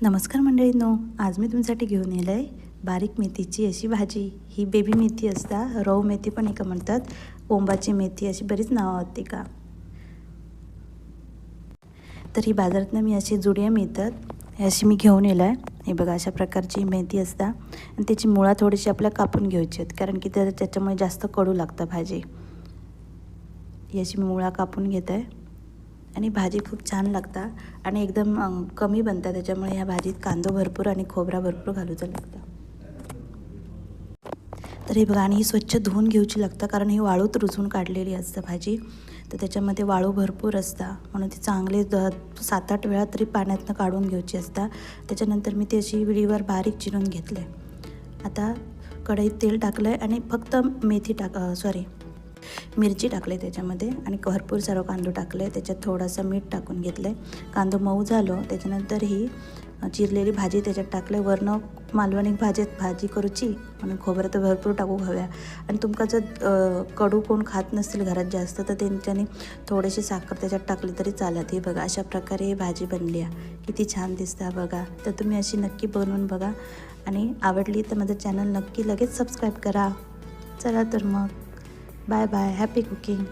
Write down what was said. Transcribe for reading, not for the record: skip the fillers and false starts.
नमस्कार मंडळींनो, आज मी तुमच्यासाठी घेऊन येलं आहे बारीक मेथीची अशी भाजी. ही बेबी मेथी असता, रव मेथी पण एका म्हणतात, ओंबाची मेथी, अशी बरीच नावं होती का. तर ही बाजारातनं मी अशी जुड्या मिळतात, हे अशी मी घेऊन येलं आहे. हे बघा, अशा प्रकारची मेथी असता आणि त्याची मुळा थोडीशी आपल्याला कापून घ्यायची आहेत, कारण की त्याच्यामुळे जास्त कडू लागतं भाजी. ही अशी मी मुळा कापून घेत आहे आणि भाजी खूप छान लागता आणि एकदम कमी बनतात. त्याच्यामुळे ह्या भाजीत कांदा भरपूर आणि खोबरा भरपूर घालूचं लागतं. तर हे बघा, आणि ही स्वच्छ धुवून घ्यायची लागतं, कारण ही वाळूत रुजून काढलेली असतं भाजी. तर त्याच्यामध्ये वाळू भरपूर असता, म्हणून ती चांगले 7-8 वेळा तरी पाण्यातनं काढून घ्यायची असता. त्याच्यानंतर मी ती अशी विळीवर बारीक चिरून घेतलं आहे. आता कढईत तेल टाकलं आहे आणि फक्त मिरची टाकले त्याच्यामध्ये आणि भरपूर सारं कांदो टाकले. त्याच्यात थोडासा मीठ टाकून घेतलं आहे. कांदो मऊ झालो त्याच्यानंतर ही चिरलेली भाजी त्याच्यात टाकले. वरनं मालवणी भाजी करूची म्हणून खोबरं तर भरपूर टाकू हव्या. आणि तुमका जर कडू कोण खात नसतील घरात जास्त, तर त्यांच्याने थोडीशी साखर त्याच्यात टाकली तरी चालत. ही बघा, अशा प्रकारे ही भाजी बनली आहे. किती छान दिसतं बघा. तर तुम्ही अशी नक्की बनवून बघा आणि आवडली तर माझं चॅनल नक्की लगेच सबस्क्राईब करा. चला तर मग, बाय बाय, हॅपी कुकिंग.